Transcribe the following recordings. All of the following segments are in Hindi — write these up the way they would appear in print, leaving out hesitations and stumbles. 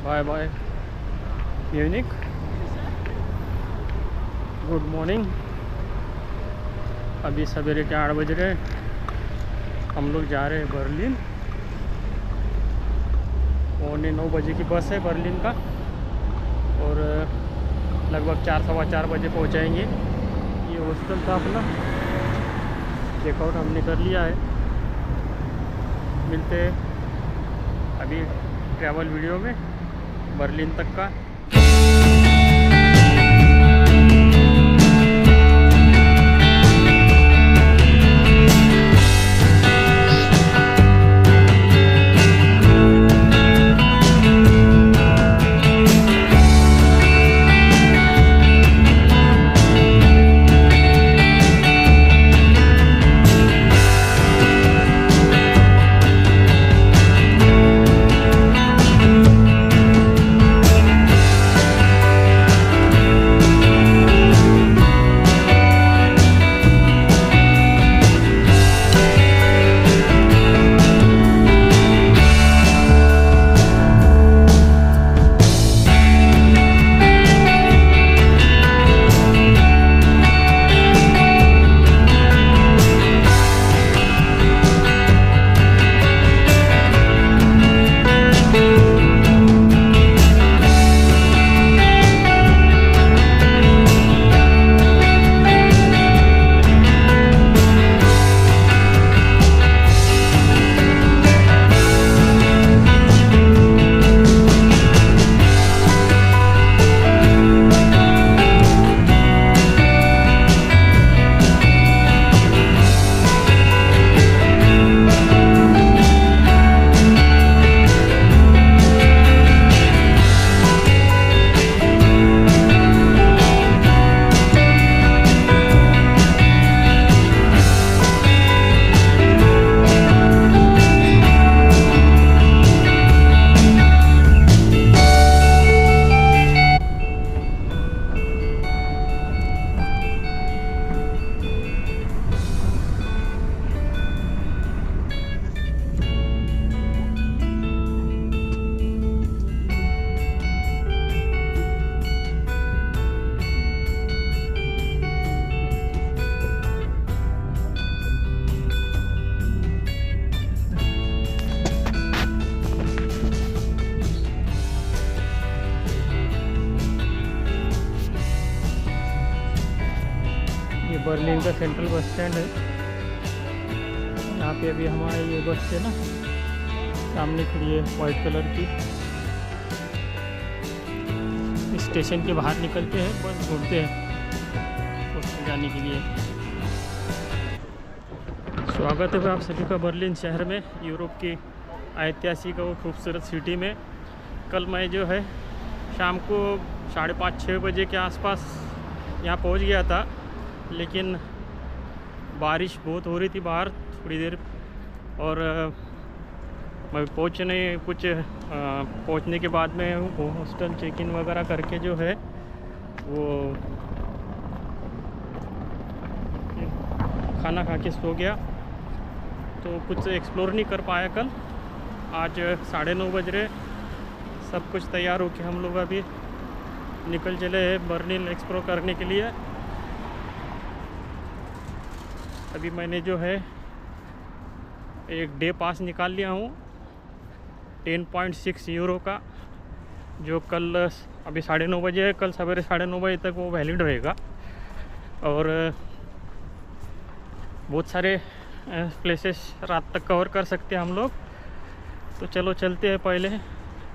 Bye bye Munich. Good morning. अभी सवेरे के 8 बज रहे, हम लोग जा रहे हैं बर्लिन। 9:15 बजे की बस है बर्लिन का, और लगभग 4 सवा 4 बजे पहुंचाएंगे। ये हॉस्टल था अपना, चेकआउट हमने कर लिया है। मिलते हैं अभी ट्रैवल वीडियो में बर्लिन तक का। बर्लिन का सेंट्रल बस स्टैंड है। यहाँ पे अभी हमारे ये बस है ना, सामने खड़ी है वाइट कलर की। स्टेशन के बाहर निकलते हैं, बस ढूंढते हैं उसमें जाने के लिए। स्वागत है आप सभी का बर्लिन शहर में, यूरोप की ऐतिहासिक और खूबसूरत सिटी में। कल मैं जो है शाम को 5:30-6 बजे के आसपास यहाँ पहुँच गया था, लेकिन बारिश बहुत हो रही थी बाहर थोड़ी देर, और मैं पहुँचने के बाद में हॉस्टल चेक इन वगैरह करके जो है वो खाना खा के सो गया, तो कुछ एक्सप्लोर नहीं कर पाया कल। आज 9:30 बज रहे, सब कुछ तैयार होके हम लोग अभी निकल चले हैं बर्लिन एक्सप्लोर करने के लिए। अभी मैंने जो है एक डे पास निकाल लिया हूँ 10.6 यूरो का, जो कल अभी 9:30 बजे है, कल सवेरे 9:30 बजे तक वो वैलिड रहेगा। और बहुत सारे प्लेसेस रात तक कवर कर सकते हैं हम लोग। तो चलो चलते हैं पहले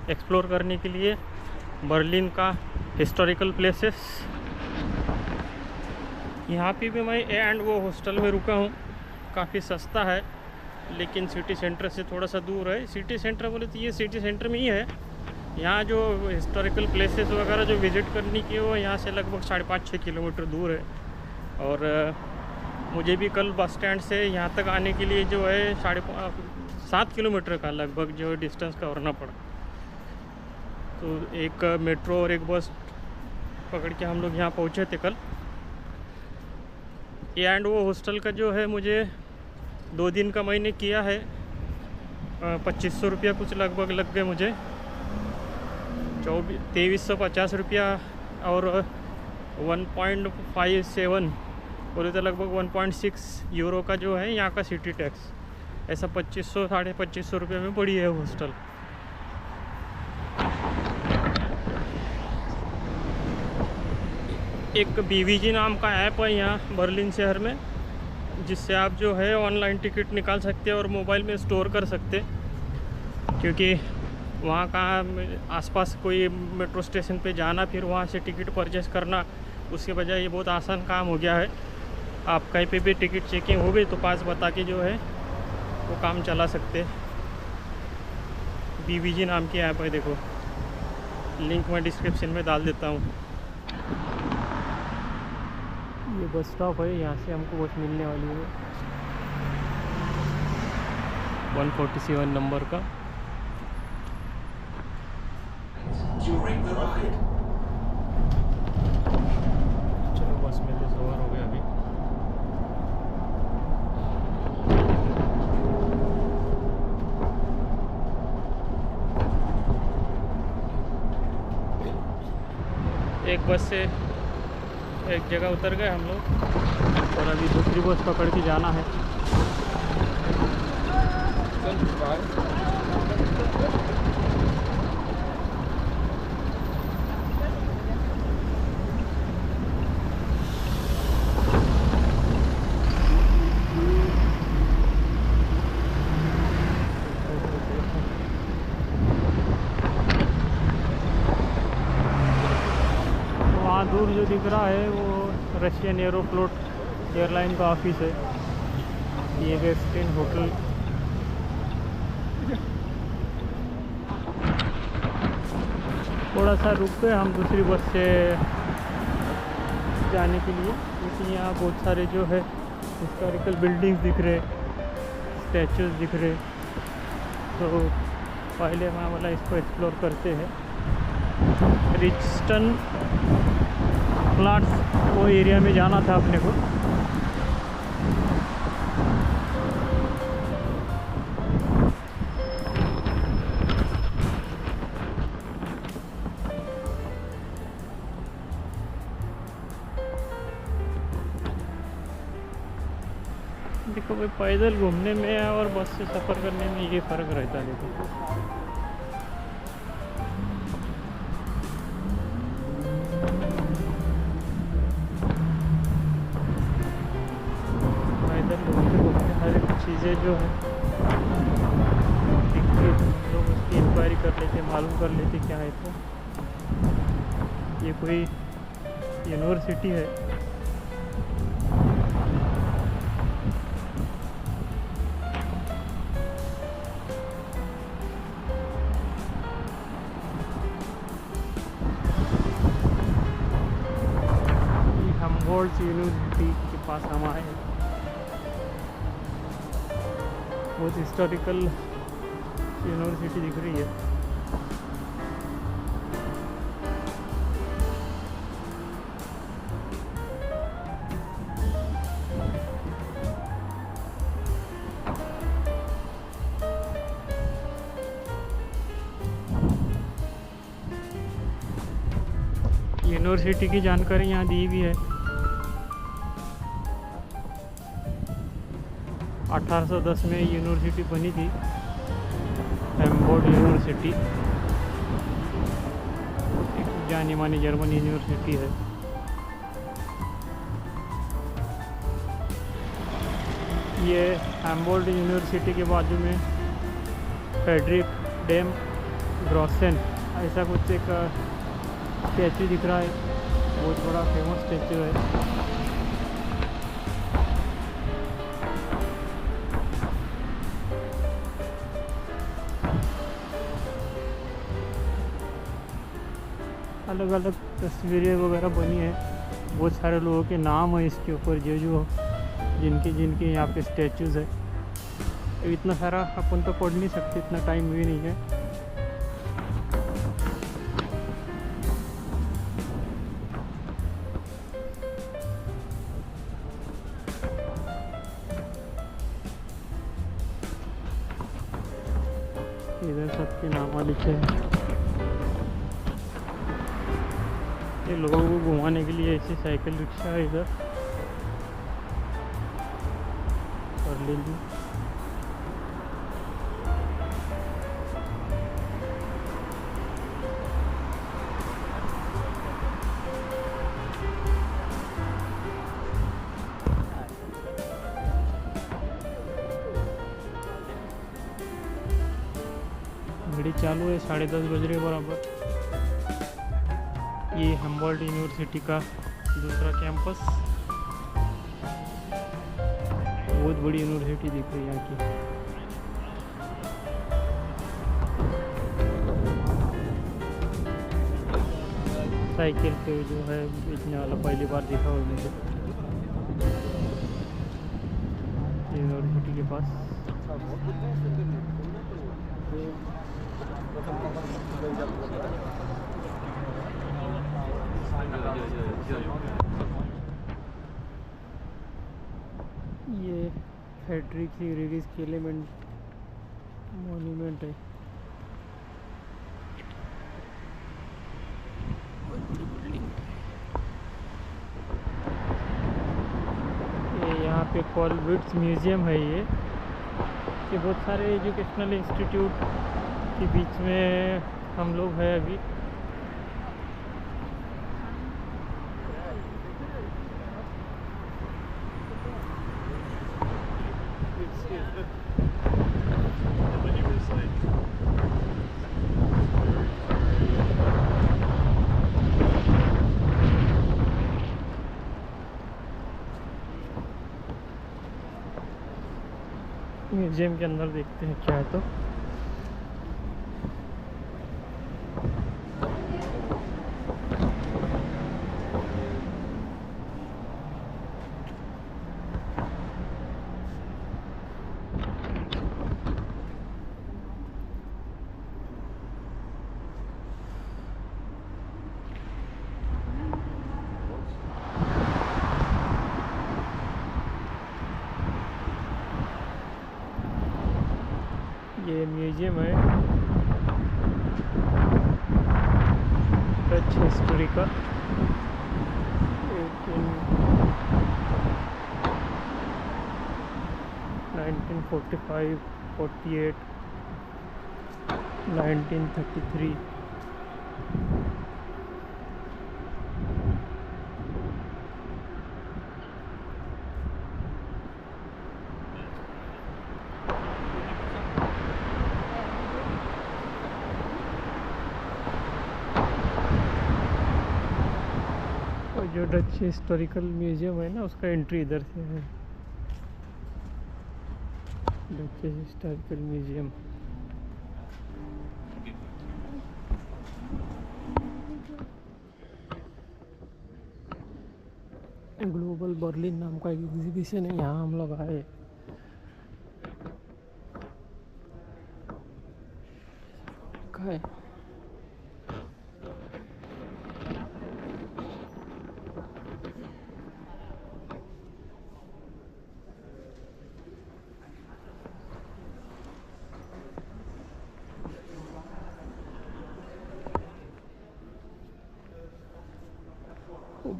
एक्सप्लोर करने के लिए बर्लिन का हिस्टोरिकल प्लेसेस। यहाँ पे भी मैं एंड वो हॉस्टल में रुका हूँ, काफ़ी सस्ता है, लेकिन सिटी सेंटर से थोड़ा सा दूर है। सिटी सेंटर बोले तो ये सिटी सेंटर में ही है। यहाँ जो हिस्टोरिकल प्लेसेस वगैरह जो विज़िट करने की वो यहाँ से लगभग 5.5-6 किलोमीटर दूर है। और मुझे भी कल बस स्टैंड से यहाँ तक आने के लिए जो है 7 किलोमीटर का लगभग जो डिस्टेंस कवरना पड़ा। तो एक मेट्रो और एक बस पकड़ के हम लोग यहाँ पहुँचे थे कल। एंड वो हॉस्टल का जो है मुझे 2 दिन का मैंने किया है, ₹2500 कुछ लगभग लग गए मुझे। 2350 रुपया और 1.57 बोले तो लगभग 1.6 यूरो का जो है यहाँ का सिटी टैक्स। ऐसा 2500 साढ़े 2500 रुपये में पड़ी है हॉस्टल। एक BVG नाम का ऐप है यहाँ बर्लिन शहर में, जिससे आप जो है ऑनलाइन टिकट निकाल सकते हैं और मोबाइल में स्टोर कर सकते, क्योंकि वहाँ का आसपास कोई मेट्रो स्टेशन पे जाना फिर वहाँ से टिकट परचेस करना, उसके बजाय ये बहुत आसान काम हो गया है। आप कहीं पे भी टिकट चेकिंग हो गई तो पास बता के जो है वो काम चला सकते। BVG नाम की ऐप है, देखो लिंक मैं डिस्क्रिप्शन में डाल देता हूँ। ये बस स्टॉप है, यहाँ से हमको बस मिलने वाली है 147 नंबर का। चलो बस में तो सवार हो गया अभी। एक बस से एक जगह उतर गए हम लोग और अभी दूसरी बस पकड़ के जाना है। वहाँ दूर जो दिख रहा है वो रशियन एरोफ्लोट एयरलाइन का ऑफिस है। ये वेस्ट एंड होटल। थोड़ा सा रुक गए हम दूसरी बस से जाने के लिए, क्योंकि यहाँ बहुत सारे जो है हिस्टोरिकल बिल्डिंग्स दिख रहे, स्टैचूज दिख रहे, तो पहले मैं बोला इसको एक्सप्लोर करते हैं। रिचस्टन फ्लैट्स वो एरिया में जाना था अपने को। देखो भाई, पैदल घूमने में और बस से सफ़र करने में ये फ़र्क रहता है। देखो पैदल घूमते घूमते हर एक चीज़ें जो है लोग उसकी इंक्वायरी कर लेते, मालूम कर लेते क्या है। तो ये कोई यूनिवर्सिटी है। यूनिवर्सिटी के पास हम आए हैं। बहुत हिस्टोरिकल यूनिवर्सिटी दिख रही है। यूनिवर्सिटी की जानकारी यहाँ दी हुई है। 1810 में यूनिवर्सिटी बनी थी, हैम्बोर्ट यूनिवर्सिटी। एक जानी मानी जर्मन यूनिवर्सिटी है। ये हैम्बोर्ट यूनिवर्सिटी के बाजू में फ्रेडरिक डेम ग्रॉसेन ऐसा कुछ एक स्टैचू दिख रहा है, बहुत बड़ा फेमस स्टैचू है। अलग अलग तस्वीरें वगैरह बनी है, बहुत सारे लोगों के नाम है इसके ऊपर, जो जिनके यहाँ पे स्टैचूज़ है। इतना सारा अपन तो पढ़ नहीं सकते, इतना टाइम भी नहीं है। सबके नाम लिखे हैं। ये लोगों को घुमाने के लिए ऐसी साइकिल रिक्शा है इधर और ले ली। घड़ी चालू है, 10:30 बज रहे बराबर। ये हम्बोल्ट यूनिवर्सिटी का दूसरा कैंपस, बहुत बड़ी यूनिवर्सिटी दिख रही है यहाँ की। साइकिल पे जो है बेचने वाला पहली बार देखा हुआ मुझे यूनिवर्सिटी के पास। ये फेडरिक रीरिस की एलिमेंट मॉन्यूमेंट है। ये यहाँ पे कॉलविट्स म्यूज़ियम है। ये बहुत सारे एजुकेशनल इंस्टीट्यूट के बीच में हम लोग हैं अभी। म्यूजियम के अंदर देखते हैं क्या है। तो ये म्यूजियम है डच हिस्ट्री का। 1945, 48, 1933। जो डच हिस्टोरिकल म्यूजियम है ना, उसका एंट्री इधर से है। Dutch historical museum global Berlin नाम का एक एग्जीबिशन है। यहाँ हम लोग आए। कहाँ है?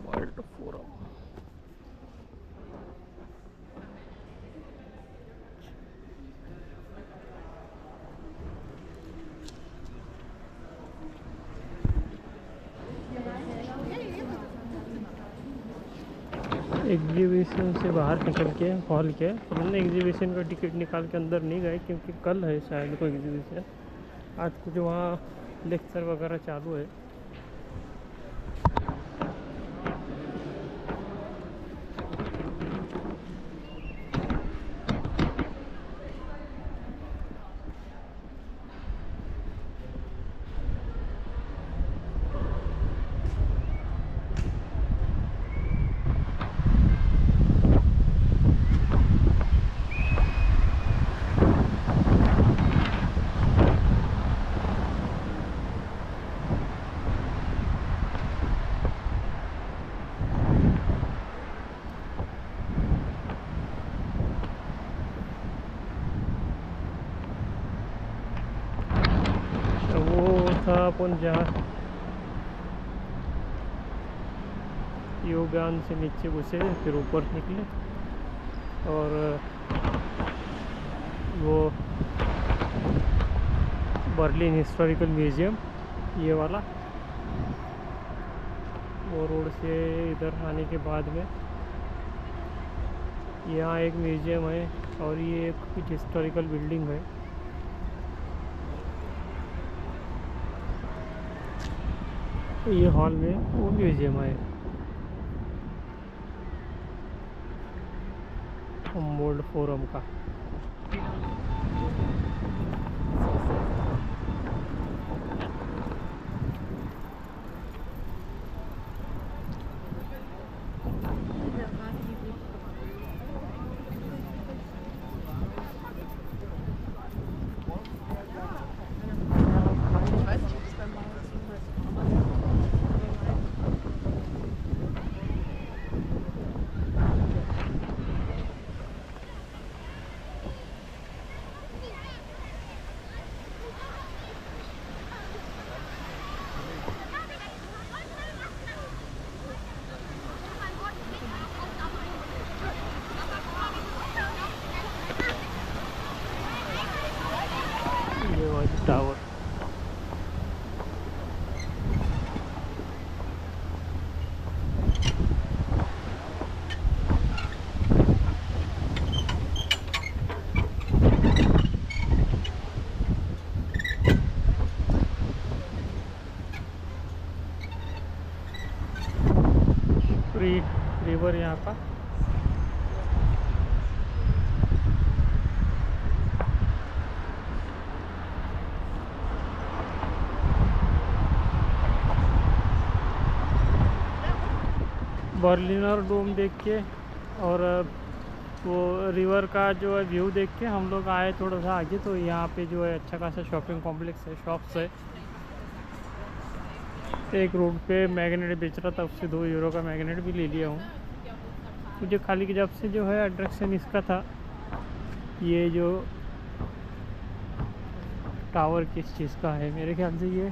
World forum. एग्जीबिशन से बाहर निकल के हॉल के हमने एग्जीबिशन का टिकट निकाल के अंदर नहीं गए, क्योंकि कल है शायद को एग्जीबिशन। आज कुछ वहाँ लेक्चर वगैरह चालू है। अपन जहाँ योगान से नीचे घुसे फिर ऊपर निकले और वो बर्लिन हिस्टोरिकल म्यूज़ियम ये वाला, वो रोड से इधर आने के बाद में यहाँ एक म्यूज़ियम है और ये एक कुछ हिस्टोरिकल बिल्डिंग है। ये हॉल में वो म्यूज़ियम है मोल्ड फोरम का। टावर रिवर यहाँ का। बर्लिनर डोम देख के और वो रिवर का जो है व्यू देख के हम लोग आए थोड़ा सा आगे, तो यहाँ पे जो है अच्छा खासा शॉपिंग कॉम्प्लेक्स है, शॉप्स है। एक रोड पे मैग्नेट बेच रहा था, उससे 2 यूरो का मैग्नेट भी ले लिया हूँ। मुझे खाली की जब से जो है अट्रैक्शन इसका था, ये जो टावर किस चीज़ का है, मेरे ख्याल से ये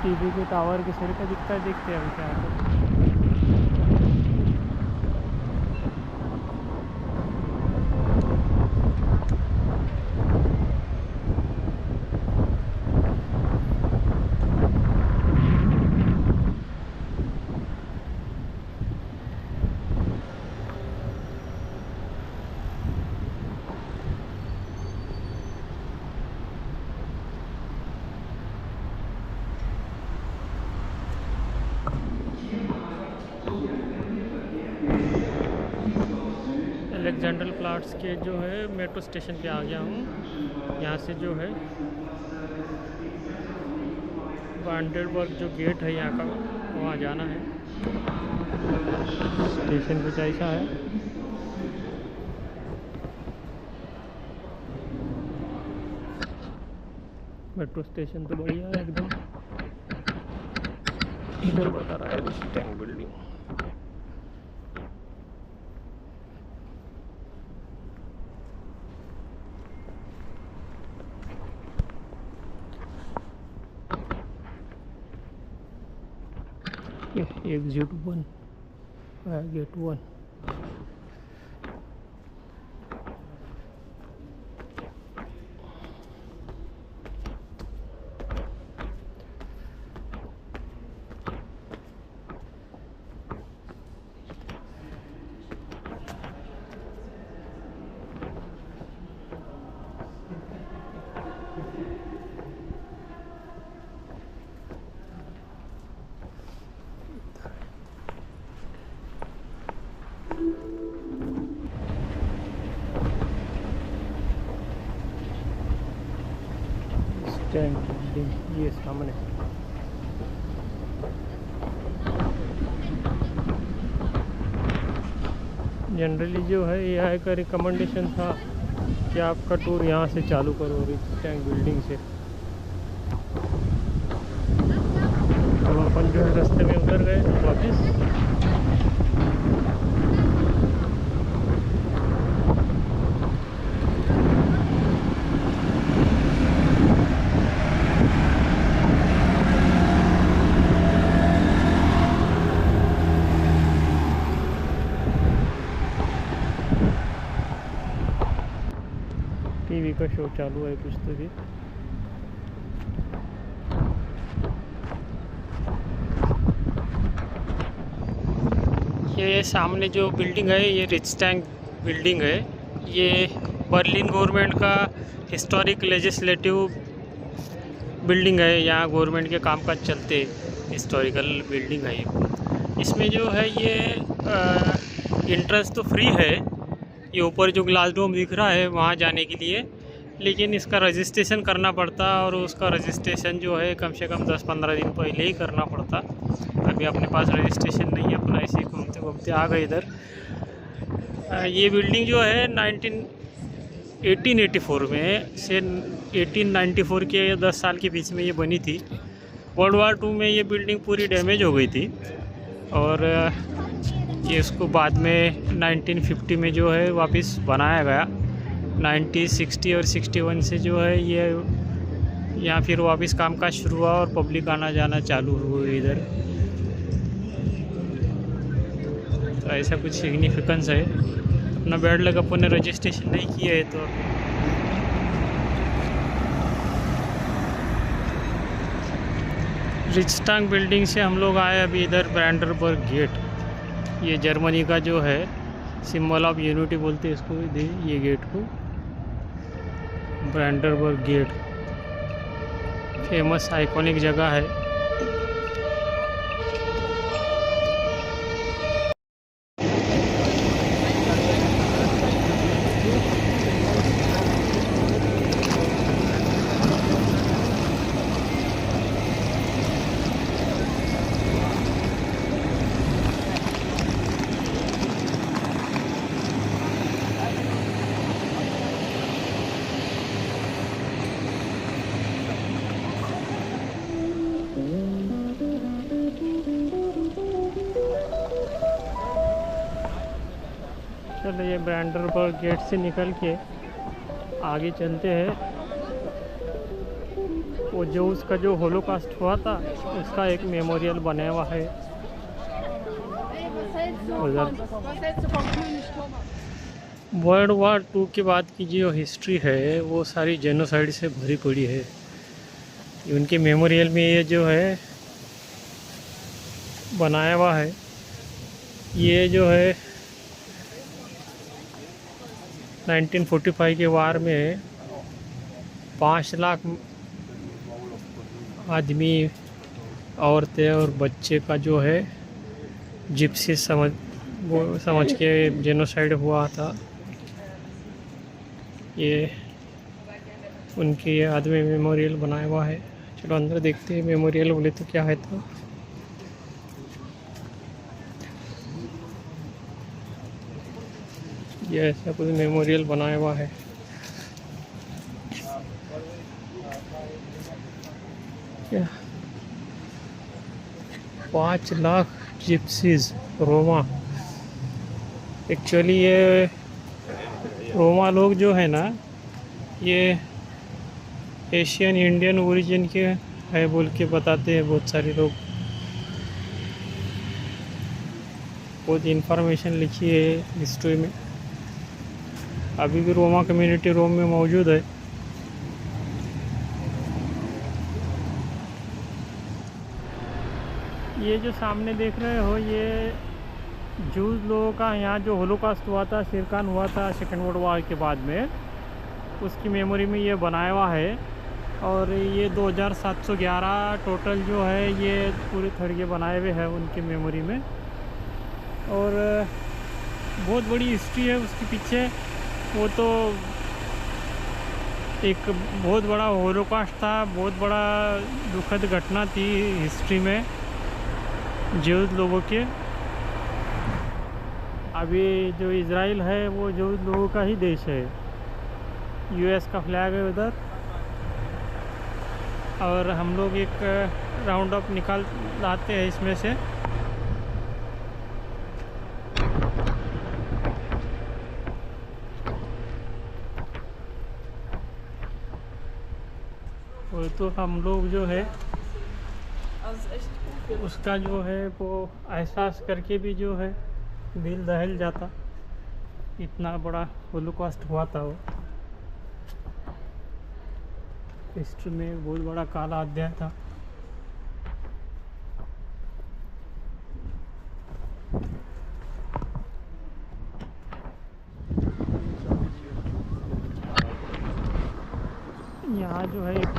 टीवी के टावर के सिर का दिखता है। देखते हैं हम क्या है। अलेक्जेंडर प्लाट्स के जो है मेट्रो स्टेशन पे आ गया हूँ। यहाँ से जो है वांडरबर्ग जो गेट है यहाँ का, वहाँ जाना है। स्टेशन कुछ ऐसा है। मेट्रो स्टेशन तो बढ़िया है एकदम। इधर बता रहा है टैंक बिल्डिंग। Exit 1 gate 1। ये सामने जनरली जो है AI का रिकमेंडेशन था कि आपका टूर यहाँ से चालू करो, रिच टैंक बिल्डिंग से। तो अपन जो है रास्ते में उतर गए वापस। टीवी का शो चालू है कुछ तो भी। ये सामने जो बिल्डिंग है ये रिचस्टैंक बिल्डिंग है। ये बर्लिन गवर्नमेंट का हिस्टोरिक लेजिस्लेटिव बिल्डिंग है। यहाँ गवर्नमेंट के कामकाज चलते हिस्टोरिकल बिल्डिंग है ये। इसमें जो है ये एंट्रेंस तो फ्री है। ये ऊपर जो ग्लास डोम दिख रहा है वहाँ जाने के लिए, लेकिन इसका रजिस्ट्रेशन करना पड़ता और उसका रजिस्ट्रेशन जो है कम से कम 10-15 दिन पहले ही करना पड़ता। अभी अपने पास रजिस्ट्रेशन नहीं है, अपना ऐसे ही घूमते घूमते आ गए इधर। ये बिल्डिंग जो है 1884 में से 1894 के 10 साल के बीच में ये बनी थी। वर्ल्ड वार 2 में ये बिल्डिंग पूरी डैमेज हो गई थी और ये इसको बाद में 1950 में जो है वापस बनाया गया। 1960 और 61 से जो है ये यहाँ फिर वापस कामकाज शुरू हुआ और पब्लिक आना जाना चालू हुई इधर। तो ऐसा कुछ सिग्निफिकेंस है। अपना बैड लग अपन ने रजिस्ट्रेशन नहीं किया है तो रिचस्टैंक बिल्डिंग से हम लोग आए अभी इधर ब्रांडनबर्ग गेट। ये जर्मनी का जो है सिंबल ऑफ यूनिटी बोलते हैं इसको, ये गेट को ब्रांडनबर्ग गेट। फेमस आइकॉनिक जगह है। चलो ये ब्रांडनबर्ग गेट से निकल के आगे चलते हैं। वो जो उसका जो होलोकास्ट हुआ था उसका एक मेमोरियल बनाया हुआ है उधर। वर्ल्ड वार 2 के बाद की जो हिस्ट्री है वो सारी जेनोसाइड से भरी पड़ी है। उनके मेमोरियल में ये जो है बनाया हुआ है। ये जो है 1945 के वार में 5 लाख आदमी, औरतें और बच्चे का जो है जिप्सी समझ के जेनोसाइड हुआ था। ये उनके याद में मेमोरियल बनाया हुआ है। चलो अंदर देखते हैं मेमोरियल बोले तो क्या है। तो ये ऐसा कुछ मेमोरियल बनाया हुआ है। क्या 5 लाख जिप्सीज रोमा। एक्चुअली ये रोमा लोग जो है ना ये एशियन इंडियन ओरिजिन के है बोल के बताते हैं बहुत सारे लोग। बहुत इन्फॉर्मेशन लिखी है हिस्ट्री में। अभी भी रोमा कम्युनिटी रोम में मौजूद है। ये जो सामने देख रहे हो ये जूस लोगों का यहाँ जो होलोकास्ट हुआ था, शिरकान हुआ था सेकेंड वर्ल्ड वार के बाद में, उसकी मेमोरी में ये बनाया हुआ है। और ये 2711 टोटल जो है ये पूरे थड़िए बनाए हुए हैं उनकी मेमोरी में। और बहुत बड़ी हिस्ट्री है उसके पीछे। वो तो एक बहुत बड़ा होलोकास्ट था, बहुत बड़ा दुखद घटना थी हिस्ट्री में ज्यूज लोगों के। अभी जो इज़राइल है वो ज्यूज लोगों का ही देश है। यूएस का फ्लैग है उधर। और हम लोग एक राउंड अप निकाल लाते हैं इसमें से। और तो हम लोग जो है उसका जो है वो एहसास करके भी जो है दिल दहल जाता, इतना बड़ा होलोकॉस्ट हुआ था वो। हिस्ट्री में बहुत बड़ा काला अध्याय था। यहाँ जो है एक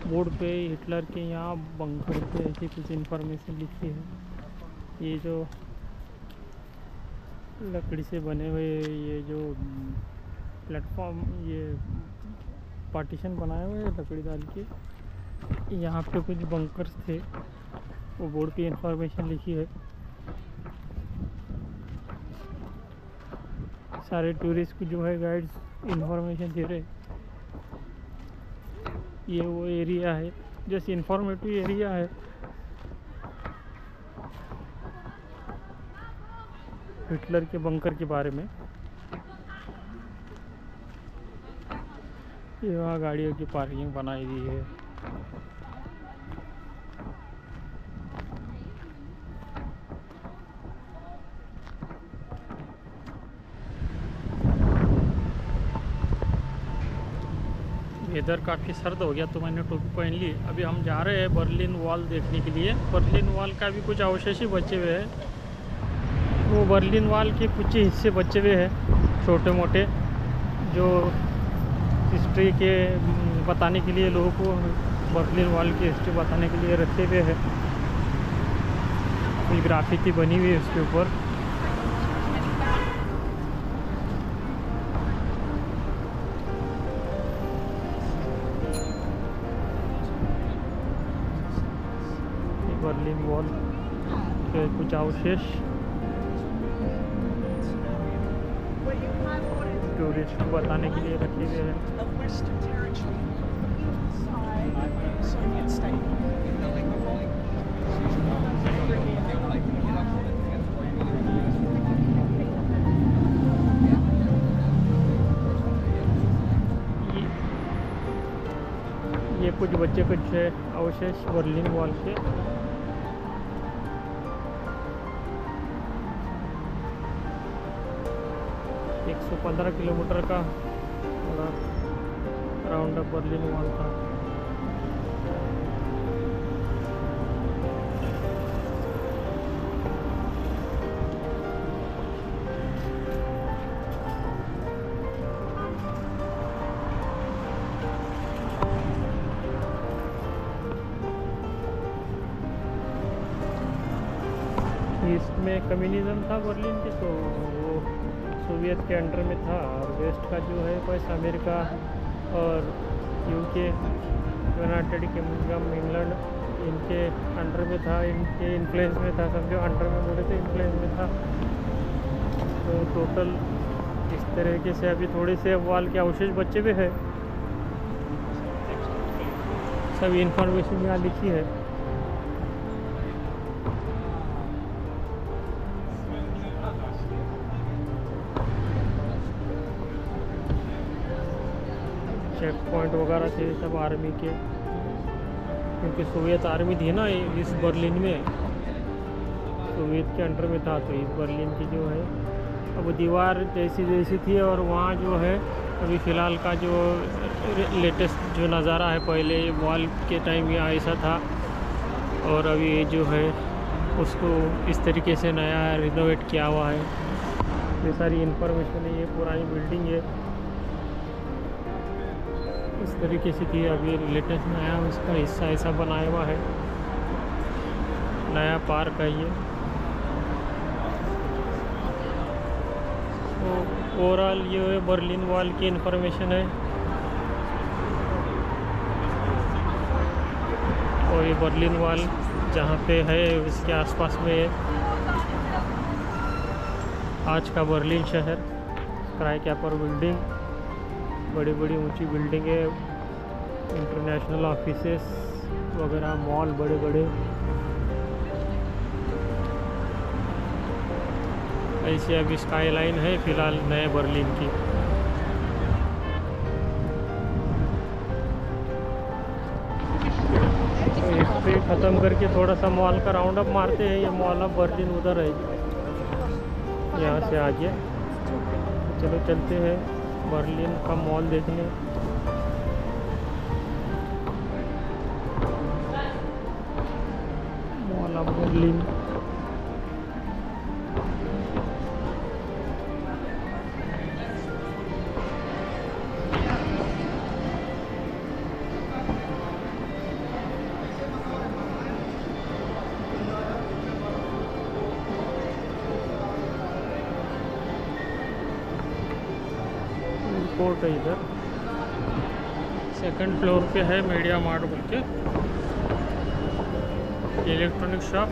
बोर्ड पे हिटलर के यहाँ बंकर पे ऐसी कुछ इन्फॉर्मेशन लिखी है। ये जो लकड़ी से बने हुए ये जो प्लेटफॉर्म, ये पार्टीशन बनाए हुए लकड़ी डाल के, यहाँ पे कुछ बंकर्स थे, वो बोर्ड पे इन्फॉर्मेशन लिखी है। सारे टूरिस्ट को जो है गाइड्स इन्फॉर्मेशन दे रहे। ये वो एरिया है, जैसे इंफॉर्मेटिव एरिया है। हिटलर के बंकर के बारे में। ये वहाँ गाड़ियों की पार्किंग बनाई हुई है। वेदर काफ़ी सर्द हो गया तो मैंने टोपी पहन ली। अभी हम जा रहे हैं बर्लिन वॉल देखने के लिए। बर्लिन वॉल का भी कुछ अवशेष ही बचे हुए हैं। वो बर्लिन वॉल के कुछ हिस्से बचे हुए हैं छोटे मोटे, जो हिस्ट्री के बताने के लिए लोगों को बर्लिन वॉल की हिस्ट्री बताने के लिए रखे हुए हैं। कोई ग्राफिटी बनी हुई है उसके ऊपर। बर्लिन वॉल के कुछ अवशेष टूरिस्ट को बताने के लिए रखे गए हैं। ये कुछ बच्चे कुछ अवशेष बर्लिन वॉल के। एक 115 किलोमीटर का राउंड अप बर्लिन वॉल था। इसमें कम्युनिज्म था बर्लिन के, तो वो सोवियत के अंडर में था, और वेस्ट का जो है बस अमेरिका और यूके, यूनाइटेड किंगडम, इंग्लैंड, इनके अंडर में था, इनके इन्फ्लुएंस में था। समझो अंडर में बोले तो इन्फ्लुएंस में था। तो टोटल इस तरीके से अभी थोड़े से वॉल के अवशेष बचे हुए हैं। सभी इंफॉर्मेशन यहाँ लिखी है। चेक पॉइंट वगैरह थे सब आर्मी के, क्योंकि सोवियत आर्मी थी ना इस बर्लिन में, सोवियत के अंडर में था। तो इस बर्लिन की जो है अब दीवार जैसी जैसी थी, और वहाँ जो है अभी फ़िलहाल का जो लेटेस्ट जो नज़ारा है, पहले वॉल के टाइम यहाँ ऐसा था, और अभी ये जो है उसको इस तरीके से नया रिनोवेट किया हुआ है। ये सारी इन्फॉर्मेशन है। ये पुरानी बिल्डिंग है, इस तरीके से थी। अभी लेटेस्ट नया उसका हिस्सा ऐसा बनाया हुआ है, नया पार्क है ये। तो ओवरऑल ये बर्लिन वॉल की इन्फॉर्मेशन है। और ये बर्लिन वॉल जहाँ पे है उसके आसपास में आज का बर्लिन शहर, स्काईस्क्रैपर बिल्डिंग, बड़ी बड़ी ऊंची बिल्डिंग है, इंटरनेशनल ऑफिसेस, वगैरह, मॉल बड़े बड़े, ऐसी अभी स्काई लाइन है फिलहाल नए बर्लिन की। इसे ख़त्म करके थोड़ा सा मॉल का राउंड अप मारते हैं। ये मॉल ऑफ बर्लिन उधर है, यहाँ से आगे। चलो चलते हैं बर्लिन का मॉल देखने। Mall of Berlin. कोर्ट है इधर, सेकंड फ्लोर पे है मीडिया मार्ट बोल के, इलेक्ट्रॉनिक शॉप।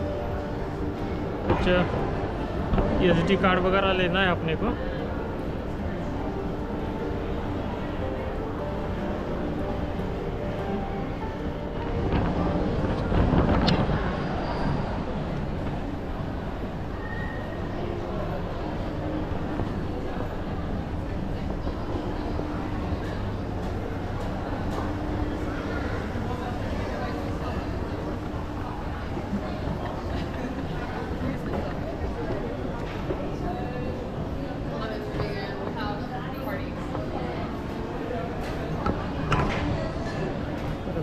कुछ SD कार्ड वगैरह लेना है अपने को।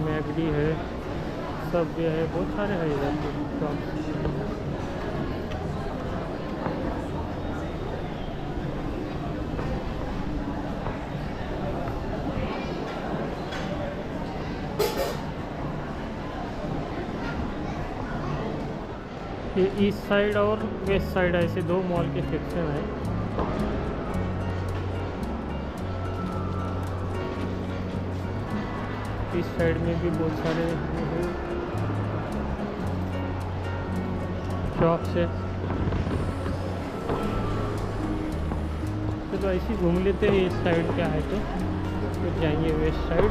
मैगडी है, सब भी है, बहुत सारे हैं इधर शॉप। ये ईस्ट साइड और वेस्ट साइड ऐसे दो मॉल के सेक्शन है। इस साइड में भी बहुत सारे शॉप्स है। तो ऐसे घूम लेते हैं, इस साइड क्या है तो फिर जाएंगे वेस्ट साइड।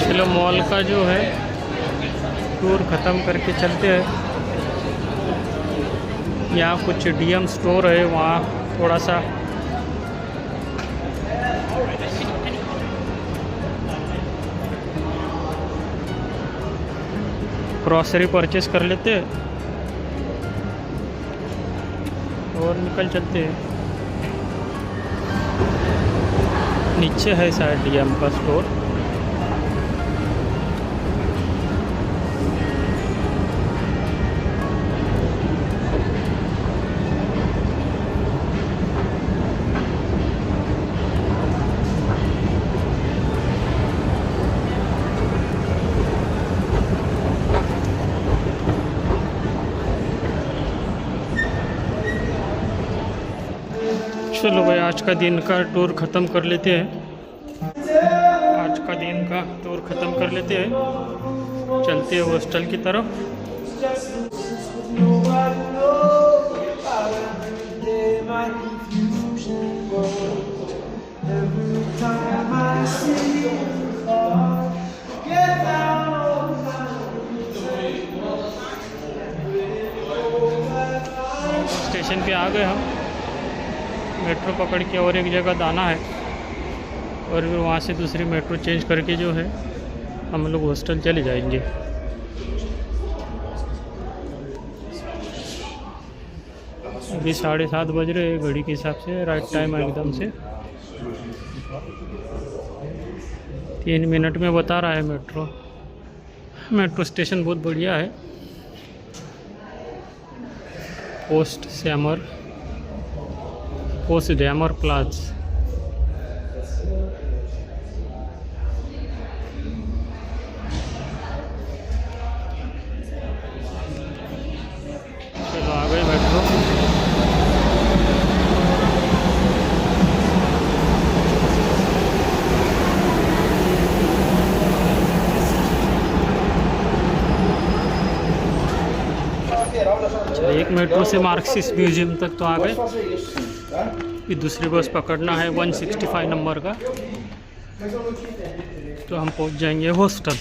चलो मॉल का जो है टूर ख़त्म करके चलते हैं। यहाँ कुछ DM स्टोर है, वहाँ थोड़ा सा ग्रॉसरी परचेस कर लेते हैं और निकल चलते हैं। नीचे है शायद DM का स्टोर। चलो भाई, आज का दिन का टूर ख़त्म कर लेते हैं। आज का दिन का टूर ख़त्म कर लेते हैं, चलते हैं हॉस्टल की तरफ। पे आ गए हम। मेट्रो पकड़ के और एक जगह जाना है और फिर वहाँ से दूसरी मेट्रो चेंज करके जो है हम लोग हॉस्टल चले जाएंगे। अभी 7:30 बज रहे हैं घड़ी के हिसाब से, राइट टाइम है एकदम से। 3 मिनट में बता रहा है मेट्रो स्टेशन बहुत बढ़िया है। Potsdamer Platz. चलो आ गए मेट्रो। एक मेट्रो से मार्क्सिस्ट म्यूजियम तक तो आ गए। फिर दूसरी बस पकड़ना है 165 नंबर का, तो हम पहुंच जाएंगे हॉस्टल।